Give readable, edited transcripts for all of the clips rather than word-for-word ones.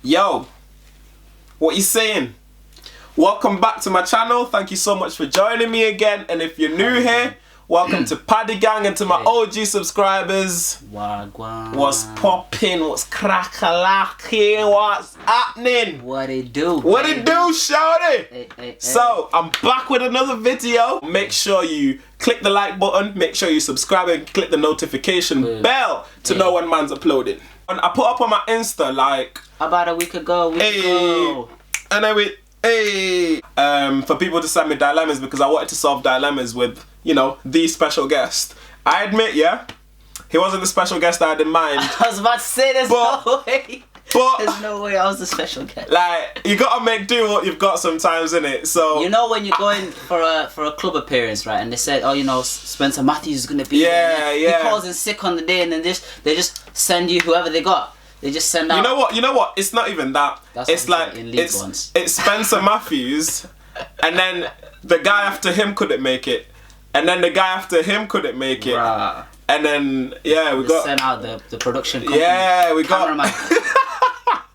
Yo, what you saying? Welcome back to my channel. Thank you so much for joining me again. And if you're new here, welcome to Paddy Gang, and to my OG subscribers. Wagwan. What's poppin'? What's crack-a-lacking? What's happening? What it do? What it do, shawty? Hey. So, I'm back with another video. Make sure you click the like button. Make sure you subscribe and click the notification bell to know when man's uploading. And I put up on my Insta like... about a week ago. And then for people to send me dilemmas, because I wanted to solve dilemmas with, you know, the special guest. I admit, yeah, he wasn't the special guest I had in mind. I was about to say there's no way. But there's no way I was the special guest. Like, you gotta make do what you've got sometimes, innit? So you know when you're going for a club appearance, right? And they said, oh, you know, Spencer Matthews is gonna be there. Yeah. He calls in sick on the day, and then they just send you whoever they got. They just send out. You know what? It's not even that. That's it's like it's Spencer Matthews, and then the guy after him couldn't make it, and then the guy after him couldn't make it, and then we got send out the production company. Yeah, we cameraman.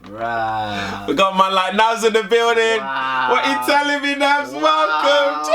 We got man like Navs in the building. Wow. What you telling me, Navs? Welcome.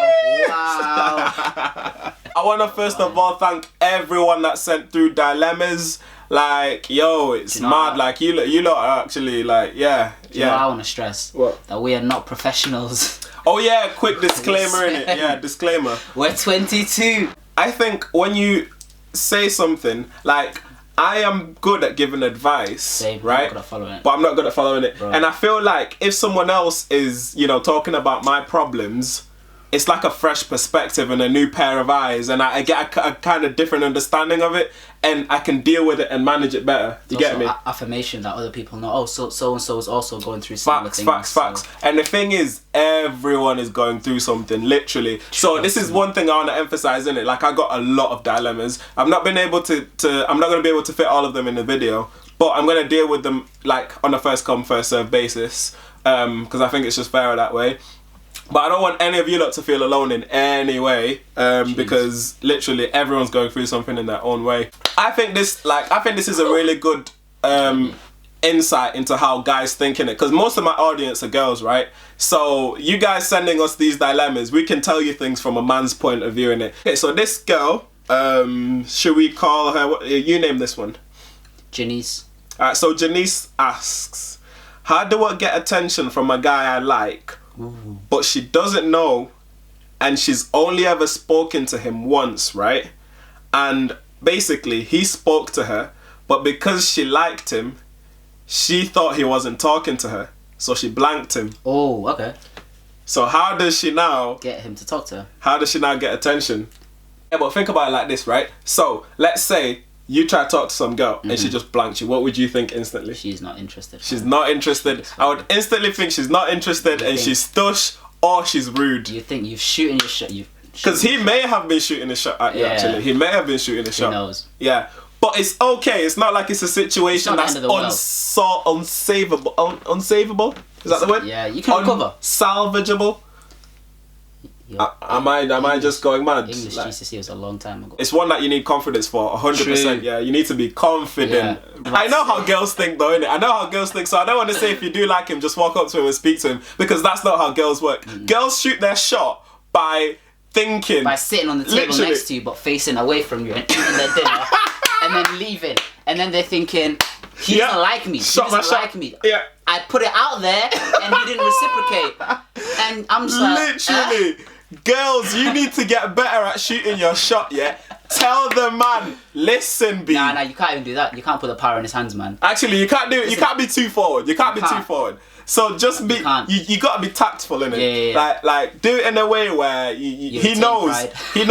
Wow. I want to first of all thank everyone that sent through dilemmas. Like, yo, it's mad. Like, you lot are actually like, yeah. You know, I want to stress that we are not professionals. Oh yeah, quick disclaimer in it. Yeah, disclaimer. We're 22. I think when you say something like, I am good at giving advice, right? I'm not good at following it. But I'm not good at following it. Bro. And I feel like if someone else is, you know, talking about my problems, it's like a fresh perspective and a new pair of eyes, and I get a kind of different understanding of it, and I can deal with it and manage it better. You get me? Affirmation that other people know. Oh, so and so is also going through similar things. Facts. And the thing is, everyone is going through something, literally. So this is one thing I want to emphasize in it. Like, I got a lot of dilemmas. I'm not going to be able to fit all of them in the video, but I'm going to deal with them like on a first come first serve basis, because I think it's just fairer that way. But I don't want any of you lot to feel alone in any way, because literally everyone's going through something in their own way. I think this is a really good insight into how guys think in it, because most of my audience are girls, right? So you guys sending us these dilemmas, we can tell you things from a man's point of view in it. Okay, so this girl, should we call her? You name this one. Janice. Alright, so Janice asks, how do I get attention from a guy I like? Ooh. But she doesn't know, and she's only ever spoken to him once, right? And basically he spoke to her, but because she liked him, she thought he wasn't talking to her, so she blanked him. Oh, okay. So how does she now get him to talk to her? How does she now get attention? Yeah, but think about it like this, right? So let's say you try to talk to some girl and she just blanked you. What would you think instantly? She's not interested. She's not interested. I would instantly think she's not interested, and she's stush or she's rude. You think you've shooting your shot? Because he may have been shooting a shot at you, actually. He may have been shooting a shot. He knows. Yeah. But it's okay. It's not like it's a situation that's unsavable. Unsavable? Is that the word? Yeah, you can recover. Salvageable? Am I just going mad? English GCSE was a long time ago. It's one that you need confidence for, 100%. Yeah, you need to be confident. Yeah. I know how girls think though, innit? I know how girls think, so I don't want to say if you do like him, just walk up to him and speak to him, because that's not how girls work. Girls shoot their shot by thinking. By sitting on the table next to you, but facing away from you and eating their dinner, and then leaving. And then they're thinking, he doesn't like me. He doesn't like me. Yeah. I put it out there, and he didn't reciprocate. And I'm just like... Literally. Girls, you need to get better at shooting your shot, yeah? Tell the man, listen, B. Nah, you can't even do that. You can't put the power in his hands, man. Actually, you can't do it. You can't be too forward. You can't be too forward. So just be, you gotta be tactful, innit? Yeah. Like do it in a way where he knows that, you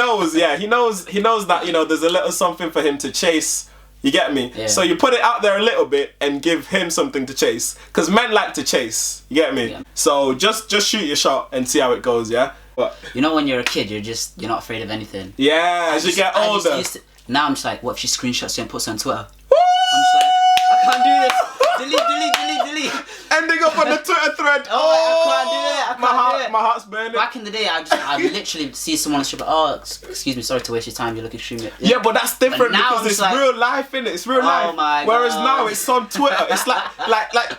know, there's a little something for him to chase. You get me? Yeah. So you put it out there a little bit and give him something to chase. Because men like to chase. You get me? Yeah. So just shoot your shot and see how it goes, yeah? What? You know when you're a kid, you're not afraid of anything. Yeah, as you get older. Now I'm just like, what if she screenshots you and puts it on Twitter? I'm just like, I can't do this. Delete. Ending up on the Twitter thread. I my heart's burning. Back in the day, I literally see someone on the street, oh, excuse me, sorry to waste your time, you look extremely... Yeah, but that's different because it's like, real life, innit? It's real life. Whereas now it's on Twitter. It's like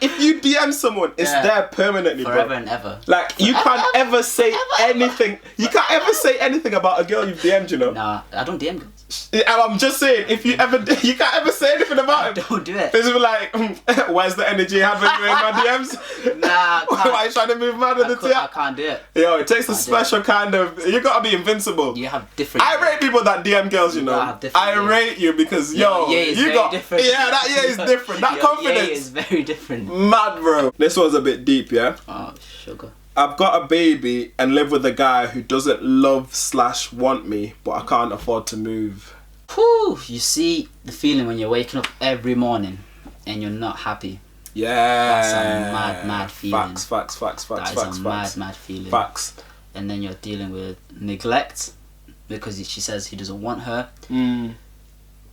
if you DM someone, it's there permanently, forever and ever. Like, you can't ever say anything. You can't ever say anything about a girl you've DM'd, you know? Nah, I don't DM girls. I'm just saying, if you can't ever say anything about him. Don't do it. It's like, where's the energy you had when you were in my DMs? Nah, why are you trying to move mad at the team? I can't do it. Yo, it takes a special kind of... You gotta be invincible. You have different... I rate people that DM girls, you know. I rate you because, yo, you got... Different. Yeah, that is different. That confidence is very different. Mad, bro. This one's a bit deep, yeah? Oh, sugar. I've got a baby and live with a guy who doesn't love/want me, but I can't afford to move. Whew, you see the feeling when you're waking up every morning and you're not happy. Yeah. That's a mad feeling. Facts. That is a mad feeling. Facts. And then you're dealing with neglect because she says he doesn't want her.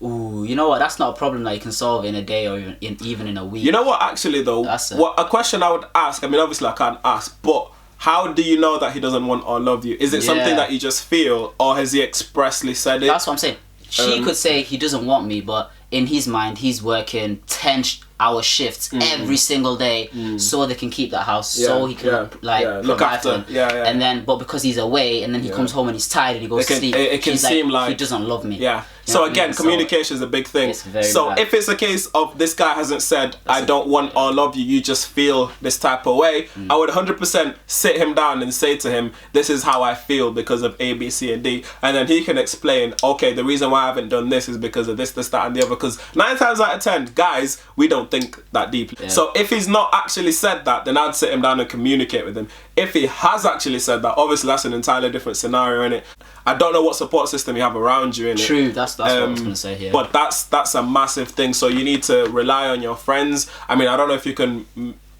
Ooh, you know what? That's not a problem that you can solve in a day or even in a week. You know what, actually, though? What a question I would ask, I mean, obviously I can't ask, but how do you know that he doesn't want or love you? Is it something that you just feel, or has he expressly said it? That's what I'm saying. She could say he doesn't want me, but in his mind, he's working 10-hour shifts every single day so they can keep that house, so he can look after. And then, but because he's away, and then he comes home and he's tired and he goes to sleep. It can seem like he doesn't love me. Yeah. So again, communication is a big thing. So if it's a case of this guy hasn't said, I don't want or love you, you just feel this type of way, I would 100% sit him down and say to him, this is how I feel because of A, B, C, and D. And then he can explain, okay, the reason why I haven't done this is because of this, that, and the other. Because 9 times out of 10, guys, we don't think that deeply. Yeah. So if he's not actually said that, then I'd sit him down and communicate with him. If he has actually said that, obviously that's an entirely different scenario, innit? I don't know what support system you have around you, innit? True, that's what I was going to say here. But that's a massive thing, so you need to rely on your friends. I mean, I don't know if you can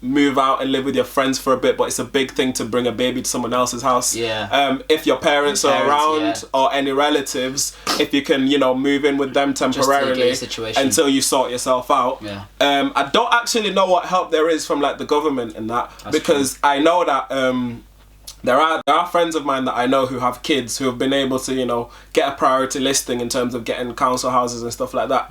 move out and live with your friends for a bit, but it's a big thing to bring a baby to someone else's house. Yeah. If your parents are around or any relatives, if you can, move in with them temporarily until you sort yourself out. Yeah. I don't actually know what help there is from like the government and that, because I know that there are friends of mine that I know who have kids who have been able to, get a priority listing in terms of getting council houses and stuff like that.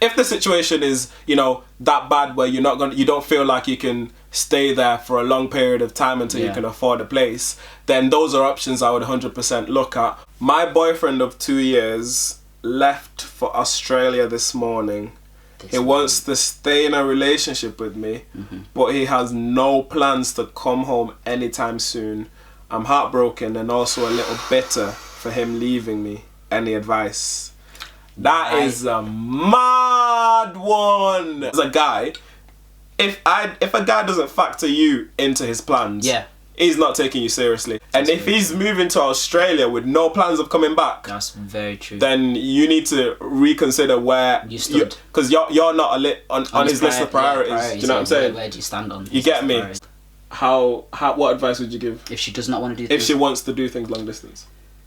If the situation is, that bad where you don't feel like you can stay there for a long period of time until you can afford a place, then those are options I would 100% look at. My boyfriend of 2 years left for Australia this morning. He wants to stay in a relationship with me, but he has no plans to come home anytime soon. I'm heartbroken and also a little bitter for him leaving me. Any advice? That is a mad one. As a guy, if a guy doesn't factor you into his plans, he's not taking you seriously. And if he's moving to Australia with no plans of coming back, that's very true. Then you need to reconsider where you stood, because you're not on his list of priorities. Do you know what I'm saying? Where do you stand on? You get me? What advice would you give if she does not want to do things? If she wants to do things long distance?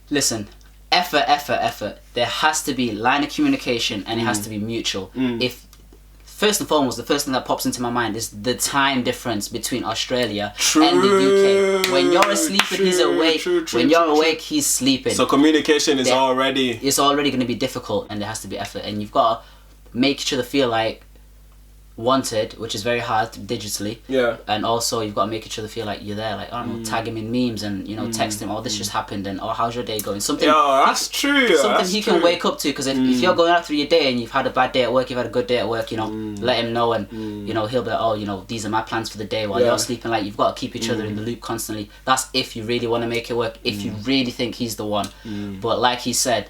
Listen, effort. There has to be line of communication, and it has to be mutual. If first and foremost, the first thing that pops into my mind is the time difference between Australia and the UK. When you're asleep and he's awake, when you're awake, he's sleeping. So communication is already going to be difficult, and there has to be effort, and you've got to make each other feel like wanted, which is very hard digitally. Yeah. And also you've got to make each other feel like you're there, like, I don't know, tag him in memes and text him, this just happened, and how's your day going? Something. Yeah, that's true. Something he can wake up to, because if you're going out through your day and you've had a bad day at work, you've had a good day at work, let him know, and he'll be like, these are my plans for the day while you're sleeping. Like, you've got to keep each other in the loop constantly. That's if you really want to make it work, if you really think he's the one. But like he said,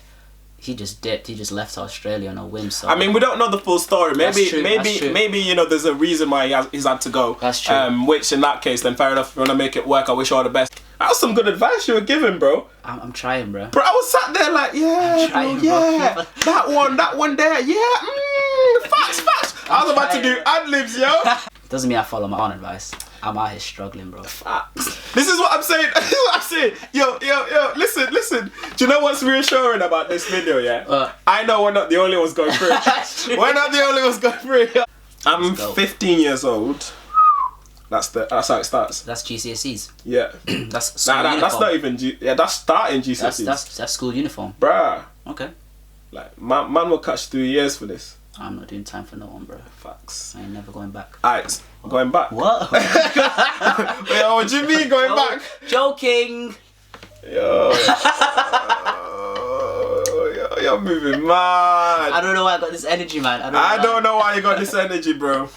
he just dipped. He just left Australia on a whim. So I mean, we don't know the full story. Maybe there's a reason why he's had to go. That's true. Which in that case, then fair enough. If you want to make it work, I wish you all the best. That was some good advice you were giving, bro. I'm trying, bro. Bro, I was sat there like, that one there, facts. I was about to do ad-libs, yo. Doesn't mean I follow my own advice. I'm out here struggling, bro. Facts. This is what I'm saying. Yo, listen. Do you know what's reassuring about this video, yeah? I know we're not the only ones going through it. We're not the only ones going through it. I'm 15 years old. That's how it starts. That's GCSEs. Yeah. That's school uniform. That's not even that's starting GCSEs. That's school uniform. Bruh. Okay. Like man will catch 3 years for this. I'm not doing time for no one, bro. Facts. I ain't never going back. Alright, going back. What? Wait, what do you mean going back? Joking. Yo, you're moving mad. I don't know why I got this energy, man. I don't know why you got this energy, bro.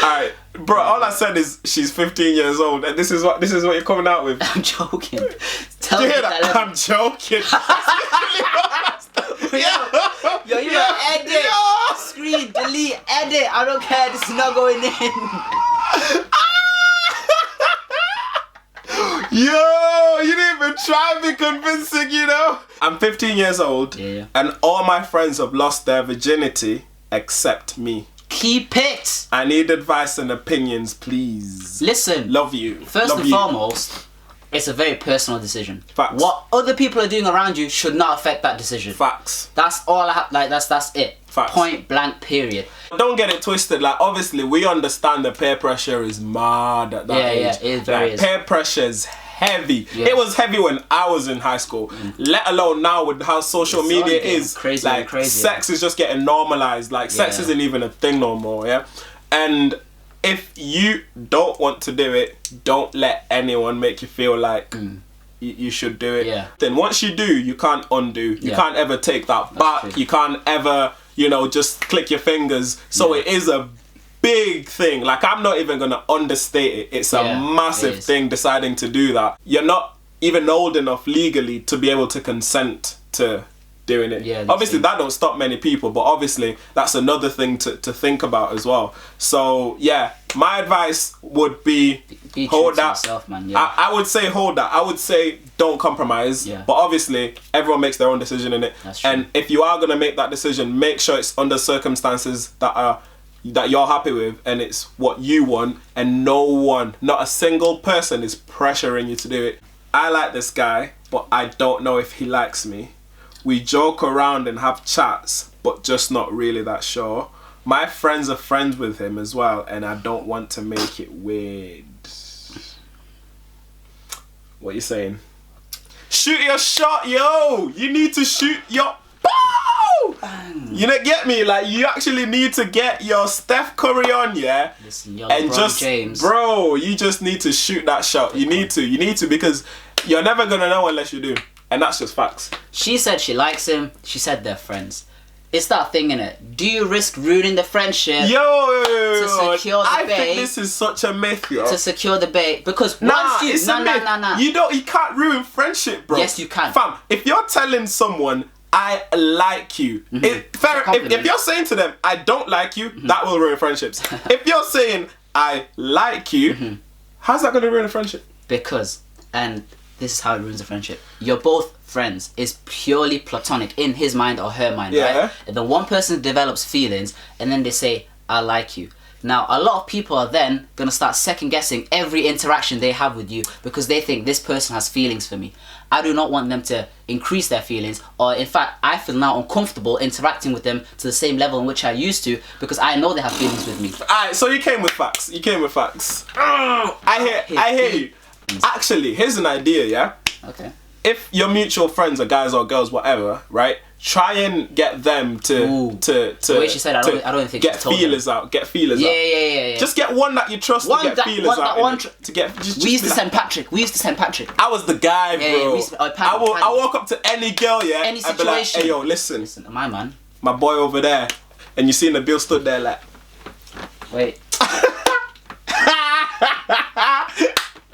Alright, bro. All I said is she's 15 years old, and this is what you're coming out with. I'm joking. Do you hear that? I'm joking. Yo, you gotta edit. Screen, delete, edit. I don't care. This is not going in. Yo, you didn't even try to be convincing, you know. I'm 15 years old, and all my friends have lost their virginity except me. Keep it. I need advice and opinions, please. Listen. Love you. First and foremost, it's a very personal decision. Facts. What other people are doing around you should not affect that decision. Facts. That's all I have. Like that's it. Facts. Point blank. Period. Don't get it twisted. Like obviously, we understand the peer pressure is mad at that age. Yeah, it is very. Like, peer pressure is heavy. Yeah. It was heavy when I was in high school. Let alone now with how social media is. Crazy, like crazy. sex is just getting normalized. Like sex isn't even a thing no more. Yeah, and if you don't want to do it, don't let anyone make you feel like you should do it. Yeah. Then once you do, you can't undo. You can't ever take that back. true. You can't ever, just click your fingers. So it is a big thing. Like I'm not even gonna understate it. It's a massive thing deciding to do that. You're not even old enough legally to be able to consent to doing it. Yeah, obviously that don't stop many people, but obviously that's another thing to think about as well. So yeah, my advice would be hold that. Yourself, man. Yeah. I would say hold that. I would say don't compromise. Yeah. But obviously everyone makes their own decision in it. That's true. And if you are gonna make that decision, make sure it's under circumstances that you're happy with and it's what you want, and not a single person is pressuring you to do it. I like this guy, but I don't know if he likes me. We joke around and have chats, but just not really that sure. My friends are friends with him as well, and I don't want to make it weird. What you saying? Shoot your shot, yo! You need to shoot your... You don't get me? Like, you actually need to get your Steph Curry on, yeah? Listen, and just James. Bro, you just need to shoot that shot. You need to, because you're never gonna know unless you do. And that's just facts. She said she likes him. She said they're friends. It's that thing, innit? Do you risk ruining the friendship to secure the I bait? think this is such a myth, yo. To secure the bait, because Nah, once you nah. You can't ruin friendship, bro. Yes, you can. Fam, if you're telling someone I like you, if you're saying to them I don't like you, that will ruin friendships. If you're saying I like you, how's that gonna ruin a friendship? Because, and this is how it ruins a friendship. You're both friends. It's purely platonic in his mind or her mind, right? And then one person develops feelings and then they say, I like you. Now, a lot of people are then going to start second guessing every interaction they have with you because they think this person has feelings for me. I do not want them to increase their feelings, or in fact, I feel now uncomfortable interacting with them to the same level in which I used to because I know they have feelings with me. Alright, so you came with facts. I hear you. Actually, here's an idea, yeah? Okay. If your mutual friends are guys or girls, whatever, right? Try and get them to the way she said, I don't think get feelers out. Get feelers out. Yeah. Just get one that you trust to get feelers out. We used to send Patrick. I was the guy, bro. I walk up to any girl, yeah, any and be like, situation. hey, yo, listen, my man, my boy over there, and you seen the bill stood there like, wait.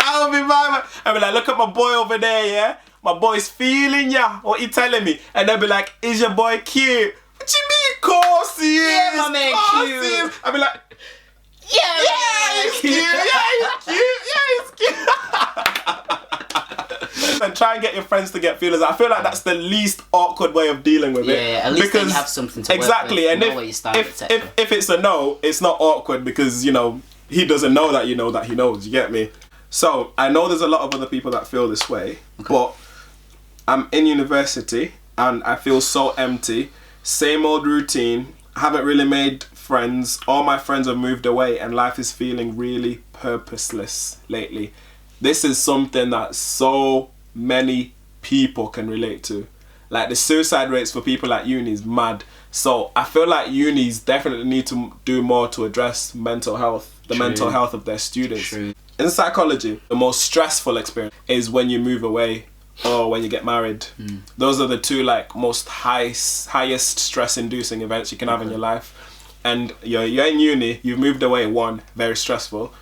I'll be my man. I'll be like, look at my boy over there, yeah. My boy's feeling ya. What you telling me? And they'll be like, is your boy cute? What you mean, course he is? Yeah, my man cute. I'll be like, yeah, he's cute. And try and get your friends to get feelers. I feel like that's the least awkward way of dealing with it. Yeah, at least then you have something to work with. And know where you stand, if it's a no, it's not awkward because, he doesn't know that you know that he knows. You get me? So, I know there's a lot of other people that feel this way, but I'm in university and I feel so empty. Same old routine. Haven't really made friends. All my friends have moved away and life is feeling really purposeless lately. This is something that so many people can relate to. Like, the suicide rates for people at uni is mad. So I feel like unis definitely need to do more to address mental health, the mental health of their students. True. In psychology, the most stressful experience is when you move away or when you get married. Those are the two like most highest stress inducing events you can have in your life. And you're in uni, you've moved away, one, very stressful.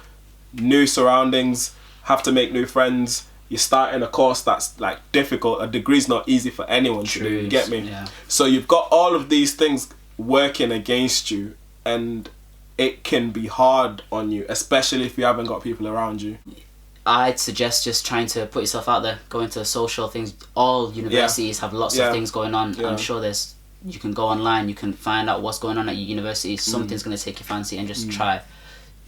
New surroundings, have to make new friends. You're starting a course that's like difficult. A degree's not easy for anyone to do, you get me? Yeah. So you've got all of these things working against you, and it can be hard on you, especially if you haven't got people around you. I'd suggest just trying to put yourself out there, go into social things. All universities have lots of things going on. I'm sure you can go online, you can find out what's going on at your university. Something's going to take your fancy, and just try.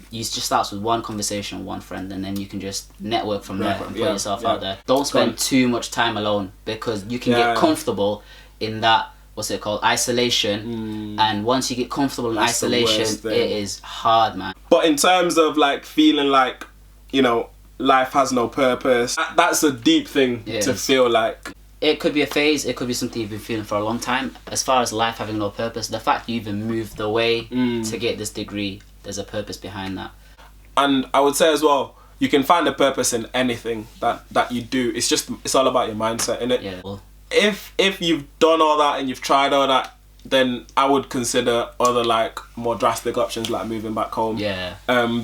You just starts with one conversation, one friend, and then you can just network from there and put yourself out there. Don't spend too much time alone, because you can get comfortable in that, what's it called, isolation. And once you get comfortable in isolation, it is hard, man. But in terms of like feeling like, you know, life has no purpose, that's a deep thing to feel like. It could be a phase, it could be something you've been feeling for a long time. As far as life having no purpose, the fact you even moved away to get this degree, there's a purpose behind that. And I would say as well, you can find a purpose in anything that you do. It's all about your mindset, innit? Yeah. Well, if you've done all that and you've tried all that, then I would consider other like more drastic options like moving back home. Yeah.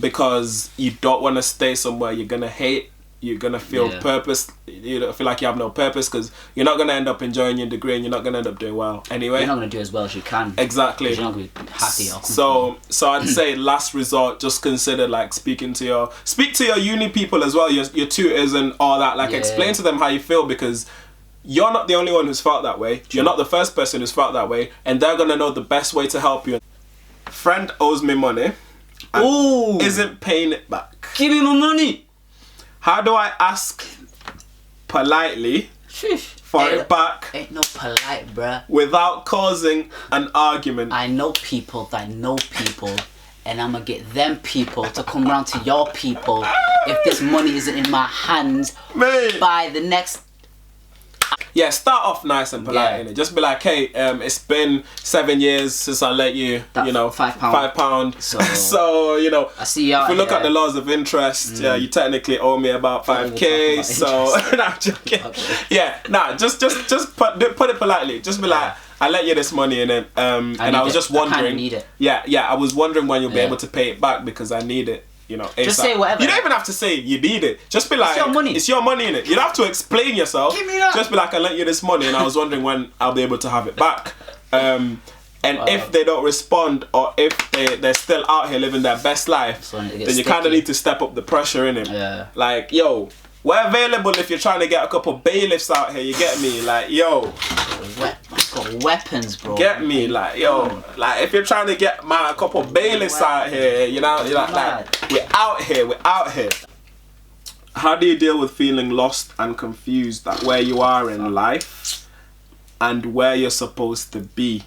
Because you don't want to stay somewhere you're gonna hate. You're gonna feel purpose. You don't feel like you have no purpose, because you're not gonna end up enjoying your degree, and you're not gonna end up doing well anyway. You're not gonna do as well as you can. Exactly. You're not gonna be happy. So I'd say last resort, just consider like speak to your uni people as well, your tutors and all that. Like explain to them how you feel, because you're not the only one who's felt that way. You're not the first person who's felt that way, and they're gonna know the best way to help you. Friend owes me money. And isn't paying it back. Give me my money. How do I ask politely for it back? Ain't no polite, bruh. Without causing an argument. I know people that know people, and I'm gonna get them people to come round to your people if this money isn't in my hands by the next. Yeah, start off nice and polite, innit? Just be like, hey, it's been 7 years since I let you, you know, £5. So, you know, I see you out if we look here. at the laws of interest, you technically owe me about 5k. So, nah, joking. Just put it politely. Just be like, I let you this money, and then, and I was just wondering. I need it. I was wondering when you'll be able to pay it back, because I need it. You know, just say whatever. You don't even have to say you need it. Just be like, it's your money, innit? You don't have to explain yourself. Give me that. Just be like, I lent you this money, and I was wondering when I'll be able to have it back. And if they don't respond, or if they're still out here living their best life, then you kind of need to step up the pressure, innit? Yeah. Like, yo, we're available if you're trying to get a couple bailiffs out here. You get me? Like, yo. Got weapons, bro. Get me? Like, yo. Like, if you're trying to get a couple bailiffs out here, you know, you're like, we're out here. How do you deal with feeling lost and confused at where you are in life and where you're supposed to be?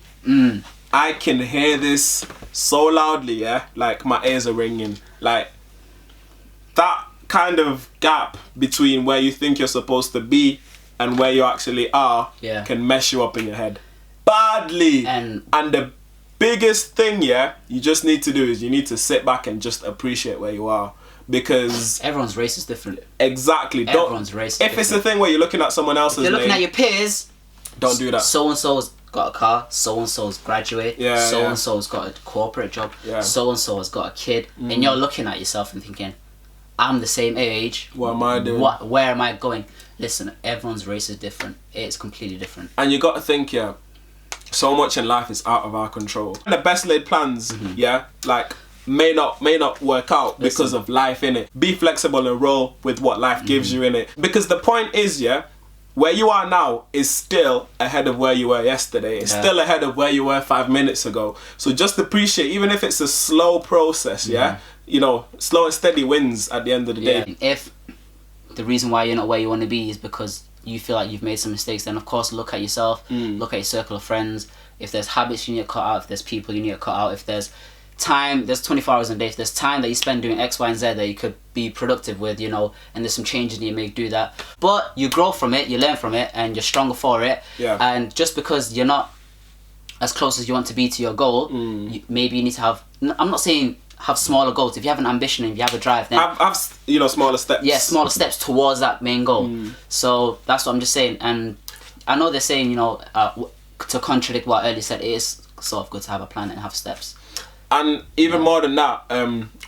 I can hear this so loudly, like my ears are ringing. Like, that kind of gap between where you think you're supposed to be and where you actually are can mess you up in your head badly. And the biggest thing you just need to do is you need to sit back and just appreciate where you are, because everyone's race is different. Exactly. Everyone's race is different. If it's the thing where you're looking at someone else's, you're looking at your peers, don't do that. So and so's got a car, so and so's graduate, so and so's got a corporate job, so and so has got a kid, and you're looking at yourself and thinking, I'm the same age. What am I doing? Where am I going? Listen, everyone's race is different. It's completely different. And you got to think, so much in life is out of our control. The best laid plans, like may not work out because of life, innit? Be flexible and roll with what life gives you, innit? Because the point is, where you are now is still ahead of where you were yesterday. It's still ahead of where you were 5 minutes ago. So just appreciate, even if it's a slow process, you know, slow and steady wins at the end of the day. If the reason why you're not where you want to be is because you feel like you've made some mistakes, then of course look at yourself, look at your circle of friends. If there's habits you need to cut out, if there's people you need to cut out, if there's time, there's 24 hours in a day. If there's time that you spend doing X, Y, and Z that you could be productive with, you know, and there's some changes you make, do that. But you grow from it, you learn from it, and you're stronger for it. Yeah. And just because you're not as close as you want to be to your goal, maybe you need to have, I'm not saying have smaller goals. If you have an ambition and if you have a drive, then have you know, smaller steps. Yeah, smaller steps towards that main goal. So that's what I'm just saying. And I know they're saying, you know, to contradict what I earlier said, it is sort of good to have a plan and have steps. And even more than that,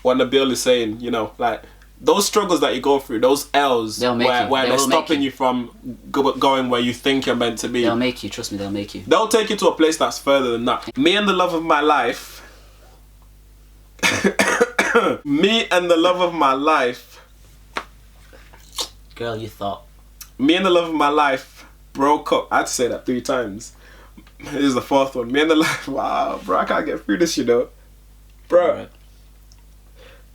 what Nabil is saying, you know, like those struggles that you go through, those L's, where they're stopping you from going where you think you're meant to be. They'll make you, trust me, they'll make you. They'll take you to a place that's further than that. Me and the love of my life. Me and the love of my life. Girl, you thought. Me and the love of my life broke up. I had to say that 3 times. This is the 4th one. Me and the love. Wow, bro, I can't get through this, you know. Bro.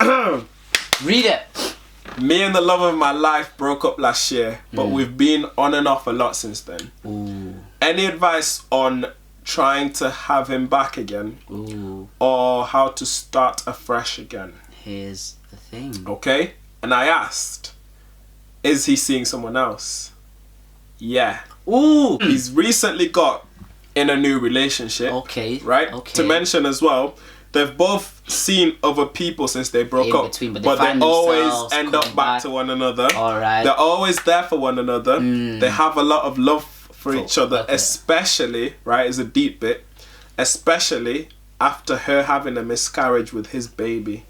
Right. Read it. Me and the love of my life broke up last year, but we've been on and off a lot since then. Ooh. Any advice on trying to have him back again? Ooh. Or how to start afresh again? Here's the thing. Okay? And I asked, is he seeing someone else? Yeah. Ooh. He's recently got in a new relationship. Okay. Right? Okay. To mention as well, they've both seen other people since they broke up. Between, but they always end up back to one another. Alright. They're always there for one another. They have a lot of love for each other, especially, right, is a deep bit, especially after her having a miscarriage with his baby.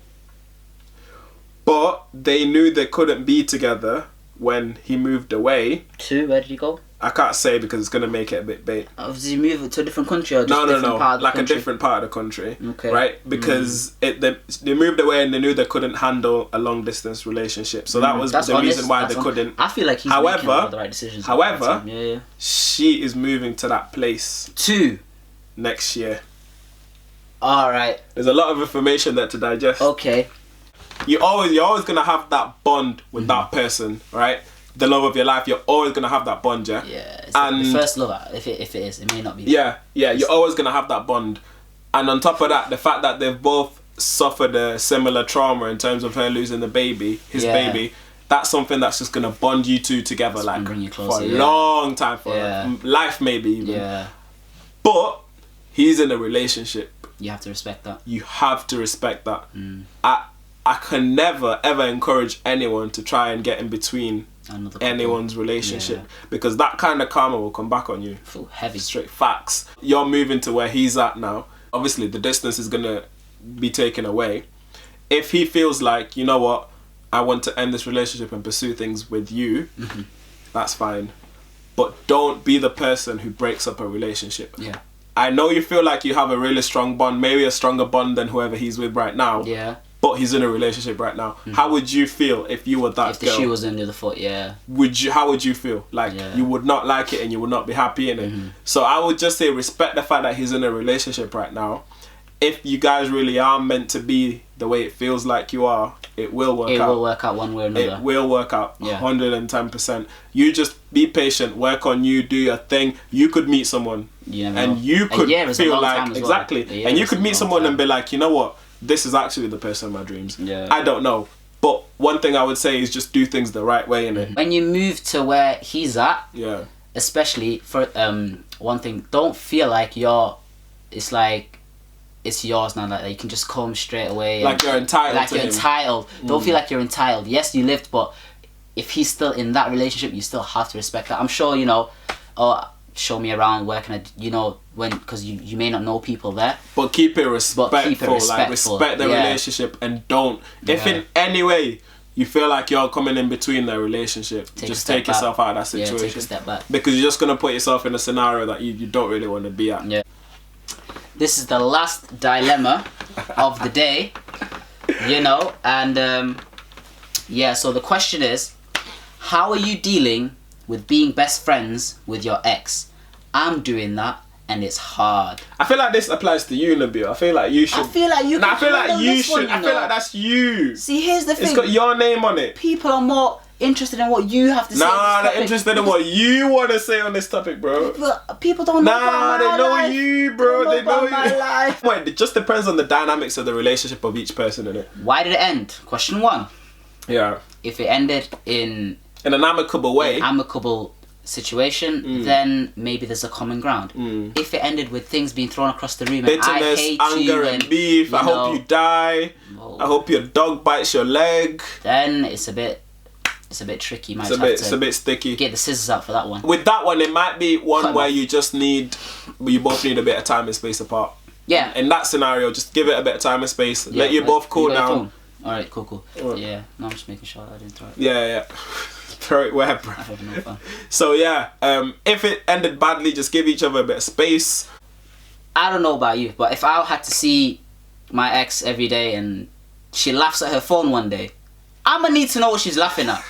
But they knew they couldn't be together when he moved away. Where did he go? I can't say because it's going to make it a bit bait. Did he move to a different country or just No, part of the like country? a different part of the country. Okay. Right? Because they moved away and they knew they couldn't handle a long distance relationship. So that was the reason why they couldn't. I feel like he's making all the right decisions. However, yeah. she is moving to that place next year. Alright. There's a lot of information there to digest. Okay. You're always gonna have that bond with that person, right? The love of your life, you're always gonna have that bond, yeah. Yeah, it's like the first love. If it is, it may not be. Yeah, you're always gonna have that bond, and on top of that, the fact that they've both suffered a similar trauma in terms of her losing the baby, his baby. That's something that's just gonna bond you two together, like bring you closer, for a long time, for life maybe even. Yeah. But he's in a relationship. You have to respect that. You have to respect that. I can never ever encourage anyone to try and get in between anyone's relationship because that kind of karma will come back on you. Heavy. Straight facts. You're moving to where he's at now. Obviously the distance is gonna be taken away. If he feels like, you know what, I want to end this relationship and pursue things with you, that's fine. But don't be the person who breaks up a relationship. Yeah. I know you feel like you have a really strong bond, maybe a stronger bond than whoever he's with right now. Yeah. But he's in a relationship right now. How would you feel if you were that girl? If the shoe was in the other foot, yeah. How would you feel? Like you would not like it and you would not be happy in it. So I would just say respect the fact that he's in a relationship right now. If you guys really are meant to be the way it feels like you are, it will work out. It will work out one way or another. It will work out 110%. You just be patient, work on you, do your thing. You could meet someone and you could feel like, exactly. And you could meet someone and be like, you know what? This is actually the person of my dreams. Yeah. I don't know. But one thing I would say is just do things the right way, innit? When you move to where he's at, especially for one thing, don't feel like it's yours now, like you can just come straight away. Like you're entitled to him. Entitled. Don't feel like you're entitled. Yes, you lived, but if he's still in that relationship, you still have to respect that. I'm sure, you know, show me around, where can I, because you may not know people there. But keep it respectful. Like respect the relationship and don't. If in any way you feel like you're coming in between their relationship, just take yourself out of that situation. Yeah, take a step back. Because you're just going to put yourself in a scenario that you don't really want to be at. Yeah. This is the last dilemma of the day, and so the question is, how are you dealing with being best friends with your ex? I'm doing that and it's hard. I feel like this applies to you, Nabil. I feel like you should. I feel like you should. I feel like that's you. See, here's the thing. It's got your name on it. People are more interested in what you have to say. Nah, they're interested in what you want to say on this topic, bro. But people don't know about my they know life. you, bro. They know you. my life. Wait, it just depends on the dynamics of the relationship of each person, innit? Why did it end? Question 1. Yeah. If it ended in an amicable way, amicable situation, then maybe there's a common ground. If it ended with things being thrown across the room, bitterness, and I hate anger, you, and beef. I hope you die. I hope your dog bites your leg. Then it's a bit tricky. It's a bit sticky. Get the scissors out for that one. With that one, it might be one where you both need a bit of time and space apart. Yeah. In that scenario, just give it a bit of time and space. Yeah, let you both cool down. Alright, cool. Yeah, no, I'm just making sure I didn't throw it. Yeah. Throw it where, bro. So yeah, if it ended badly, just give each other a bit of space. I don't know about you, but if I had to see my ex every day and she laughs at her phone one day, I'm gonna need to know what she's laughing at.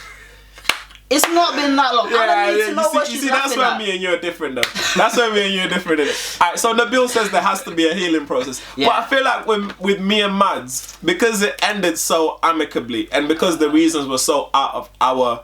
It's not been that long. I'm gonna need to know what she's laughing at. That's where me and you are different though. That's where me and you are different, innit? Alright, so Nabil says there has to be a healing process. Yeah. But I feel like with me and Mads, because it ended so amicably and because the reasons were so out of our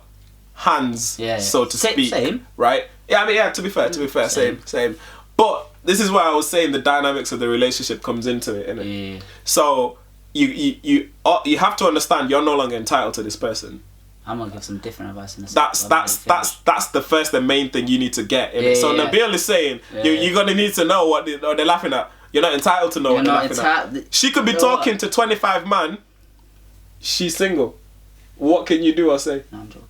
hands, so to speak. Same. Right? Yeah, I mean, to be fair, same. But this is why I was saying the dynamics of the relationship comes into it, innit? Yeah. So you have to understand you're no longer entitled to this person. I'm gonna give some different advice in a second. That's the first and main thing you need to get. Nabil is saying you're gonna need to know what they're laughing at. You're not entitled to know what they're laughing at. She could be talking to 25 man. She's single. What can you do or say? No, I'm joking.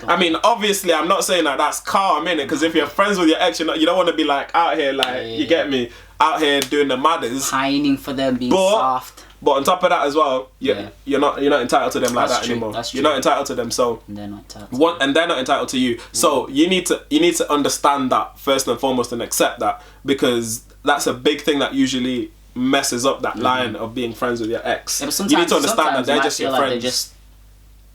I mean, obviously, I'm not saying that that's calm, innit? Because if you're friends with your ex, you don't want to be like out here, like you get me, out here doing the madders, pining for them, being soft. But on top of that as well, you're not entitled to them like that anymore. That's true. You're not entitled to them, so and they're not entitled. And they're not entitled to you. So you need to understand that first and foremost and accept that, because that's a big thing that usually messes up that line of being friends with your ex. Yeah, you need to understand that they're just your friends. They're just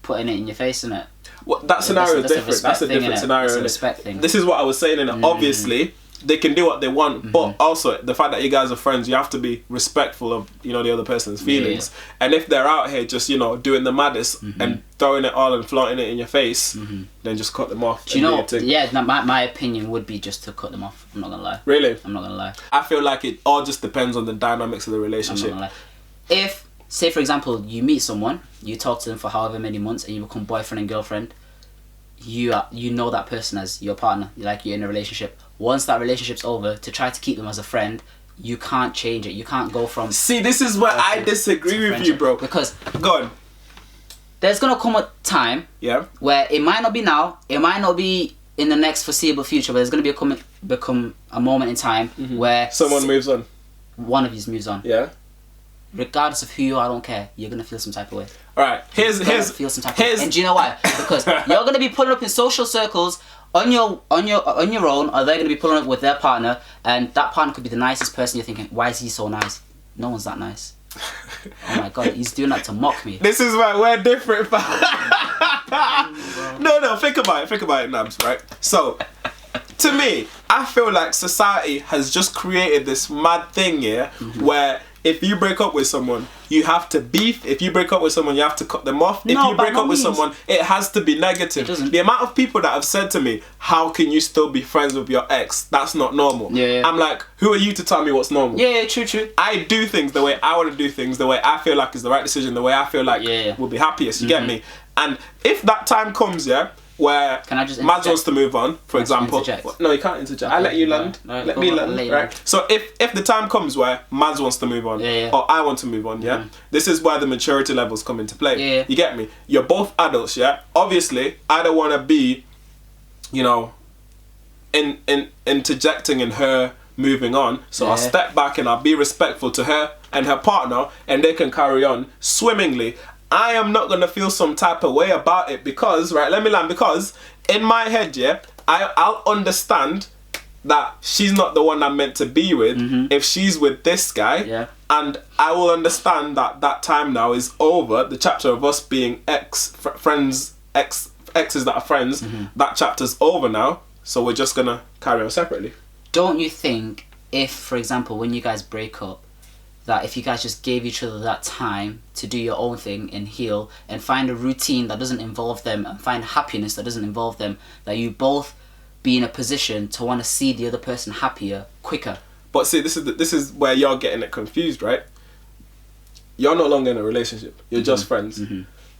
putting it in your face, innit? Well, that scenario is different. That's a different scenario. It's a respect thing. This is what I was saying, and obviously they can do what they want, but also the fact that you guys are friends, you have to be respectful of the other person's feelings. And if they're out here just doing the maddest and throwing it all and flaunting it in your face, then just cut them off. Do you know? Yeah, my opinion would be just to cut them off. I'm not gonna lie. Really? I'm not gonna lie. I feel like it all just depends on the dynamics of the relationship. I'm not gonna lie. If, say for example, you meet someone, you talk to them for however many months, and you become boyfriend and girlfriend, you know that person as your partner, you're in a relationship. Once that relationship's over, to try to keep them as a friend, you can't change it. You can't go from... See, this is where I disagree with you, bro. Because... Go on. There's going to come a time... Yeah. Where it might not be now, it might not be in the next foreseeable future, but there's going to become a moment in time where... Someone moves on. One of you moves on. Yeah. Regardless of who you are, I don't care. You're gonna feel some type of way. Alright, here's and do you know why? Because you're gonna be pulling up in social circles on your own, or they're gonna be pulling up with their partner, and that partner could be the nicest person. You're thinking, why is he so nice? No one's that nice. Oh my god, he's doing that to mock me. This is why we're different. No, think about it, Nabs, right? So, to me, I feel like society has just created this mad thing here where if you break up with someone, you have to beef. If you break up with someone, you have to cut them off. If you break up with someone, it has to be negative. The amount of people that have said to me, how can you still be friends with your ex? That's not normal. Yeah. I'm like, who are you to tell me what's normal? Yeah, true. I do things the way I want to do things, the way I feel like is the right decision, the way I feel like will be happiest. You get me? And if that time comes, where Mads wants to move on, for example. No, you can't interject. Okay, I'll let you land. Right, let me land. Right. So if the time comes where Mads wants to move on, or I want to move on, this is where the maturity levels come into play. Yeah. You get me? You're both adults, Obviously, I don't want to be, interjecting in her moving on. So I'll step back and I'll be respectful to her and her partner, and they can carry on swimmingly. I am not gonna feel some type of way about it because, let me land, because in my head, I'll understand that she's not the one I'm meant to be with if she's with this guy, and I will understand that that time now is over. The chapter of us being exes that are friends, that chapter's over now, so we're just gonna carry on separately. Don't you think if, for example, when you guys break up, that if you guys just gave each other that time to do your own thing and heal and find a routine that doesn't involve them and find happiness that doesn't involve them, that you both be in a position to want to see the other person happier quicker. But see, this is where you're getting it confused, right? You're no longer in a relationship. You're just friends.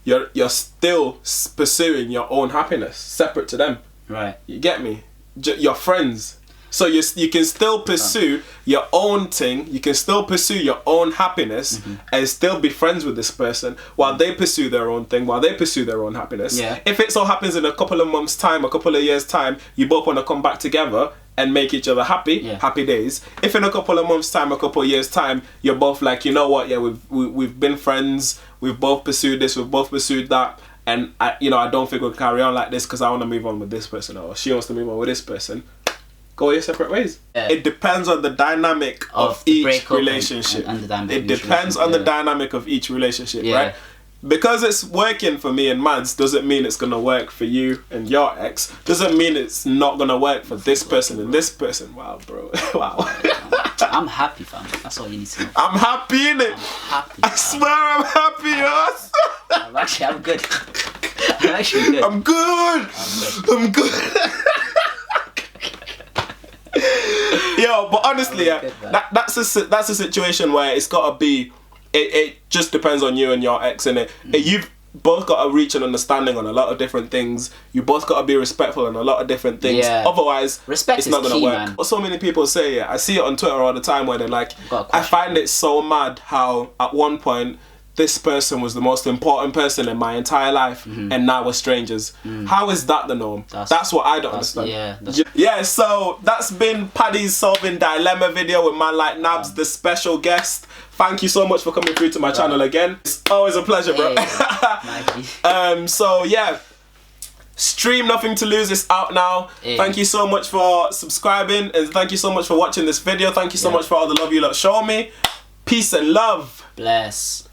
You're still pursuing your own happiness, separate to them. Right. You get me? You're friends. So you can still pursue your own thing. You can still pursue your own happiness and still be friends with this person while they pursue their own thing, while they pursue their own happiness. Yeah. If it so happens in a couple of months' time, a couple of years' time, you both want to come back together and make each other happy, happy days. If in a couple of months' time, a couple of years' time, you're both like, you know what, yeah, we've been friends, we've both pursued this, we've both pursued that, and I don't think we'll carry on like this because I want to move on with this person, or she wants to move on with this person. Go your separate ways. Yeah. It depends on the dynamic of each relationship. And the dynamic it depends on the dynamic of each relationship, right? Because it's working for me and Mads doesn't mean it's gonna work for you and your ex. Doesn't mean it's not gonna work for this person and this person. Wow, bro. Wow. I'm happy, fam. That's all you need to know. I'm happy, innit? I'm happy. I swear I'm happy, yes. I'm good. I'm actually good. I'm good. I'm good. Yo, but honestly, that's a situation where it's gotta be. It just depends on you and your ex, innit? You've both got to reach an understanding on a lot of different things. You both got to be respectful on a lot of different things. Yeah. Otherwise, respect it's not gonna work. Man. What so many people say, I see it on Twitter all the time where they're like, I find it so mad how at one point this person was the most important person in my entire life and now we're strangers. How is that the norm? That's what I don't understand. Yeah, so that's been Paddy's Solving Dilemma video with man like Nabs, the special guest. Thank you so much for coming through to my channel again. It's always a pleasure, bro. So yeah, stream Nothing to Lose is out now. Thank you so much for subscribing and thank you so much for watching this video. Thank you so much for all the love you lot show me. Peace and love. Bless.